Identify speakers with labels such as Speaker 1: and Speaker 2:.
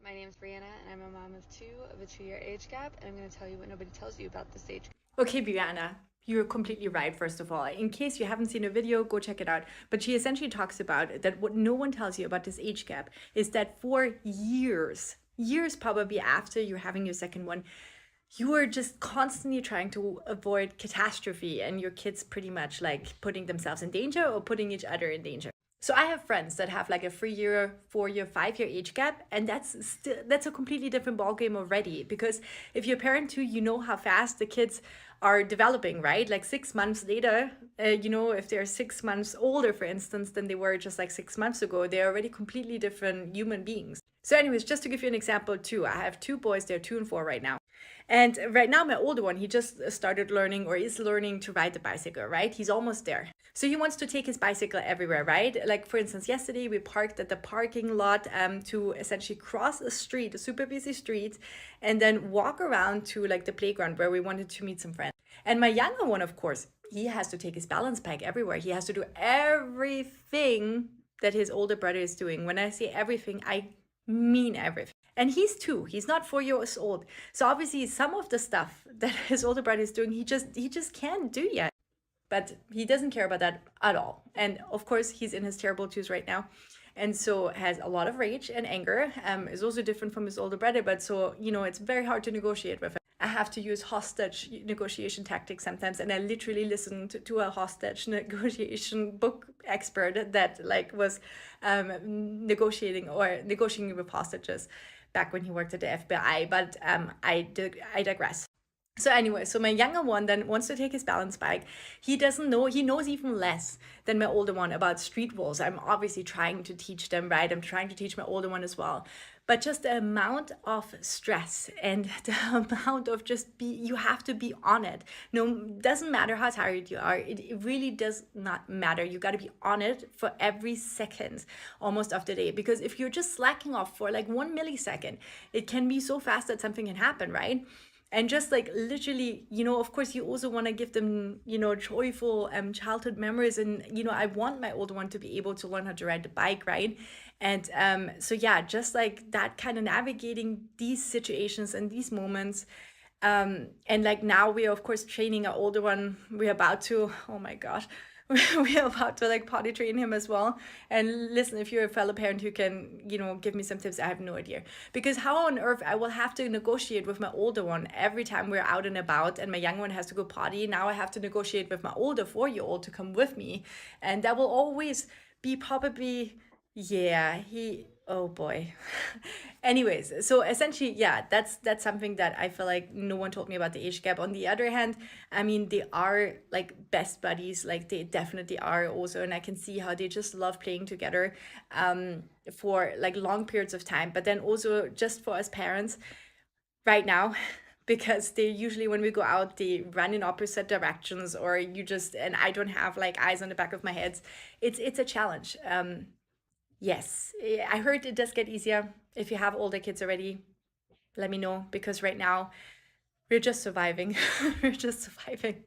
Speaker 1: My name's Brianna, and I'm a mom of two of a 2-year age gap, and I'm going to tell you what nobody tells you about this age gap.
Speaker 2: Okay, Brianna, you're completely right, first of all. In case you haven't seen a video, go check it out. But she essentially talks about that what no one tells you about this age gap is that for years probably after you're having your second one, you are just constantly trying to avoid catastrophe and your kids pretty much like putting themselves in danger or putting each other in danger. So I have friends that have like a 3-year, 4-year, 5-year age gap, and that's a completely different ballgame already. Because if you're a parent too, you know how fast the kids are developing, right? Like 6 months later, if they're 6 months older, for instance, than they were just like 6 months ago, they're already completely different human beings. So, anyways, just to give you an example too, I have two boys, they're 2 and 4 right now. And right now, my older one, he just started learning or is learning to ride the bicycle, right? He's almost there. So he wants to take his bicycle everywhere, right? Like, for instance, yesterday we parked at the parking lot to essentially cross a street, a super busy street, and then walk around to like the playground where we wanted to meet some friends. And my younger one, of course, he has to take his balance bike everywhere. He has to do everything that his older brother is doing. When I say everything, I mean everything. And he's 2. He's not 4 years old. So obviously some of the stuff that his older brother is doing, he just can't do yet. But he doesn't care about that at all. And of course, he's in his terrible twos right now. And so has a lot of rage and anger. Is also different from his older brother, but so, it's very hard to negotiate with him. I have to use hostage negotiation tactics sometimes, and I literally listened to a hostage negotiation book expert that like was negotiating with hostages back when he worked at the FBI. But I digress. So anyway, so my younger one then wants to take his balance bike. He doesn't know, he knows even less than my older one about street rules. I'm obviously trying to teach them, right? I'm trying to teach my older one as well. But just the amount of stress and the amount of you have to be on it. No, doesn't matter how tired you are. It really does not matter. You got to be on it for every second almost of the day. Because if you're just slacking off for like 1 millisecond, it can be so fast that something can happen, right? And just like literally, of course you also want to give them, joyful childhood memories. And I want my older one to be able to learn how to ride the bike, right? And so yeah, just like that, kind of navigating these situations and these moments. And like now we are of course training our older one. We're about to, oh my gosh, we are about to like potty train him as well. And listen, if you're a fellow parent who can, give me some tips, I have no idea. Because how on earth I will have to negotiate with my older one every time we're out and about and my young one has to go potty. Now I have to negotiate with my older 4-year-old to come with me. And that will always be probably, yeah, oh boy. Anyways, so essentially, yeah, that's something that I feel like no one told me about the age gap. On the other hand, I mean, they are like best buddies, like they definitely are also, and I can see how they just love playing together for like long periods of time. But then also just for us parents right now, because they usually when we go out they run in opposite directions, or and I don't have like eyes on the back of my head. It's a challenge. Yes, I heard it does get easier if you have older kids already. Let me know, because right now we're just surviving. We're just surviving.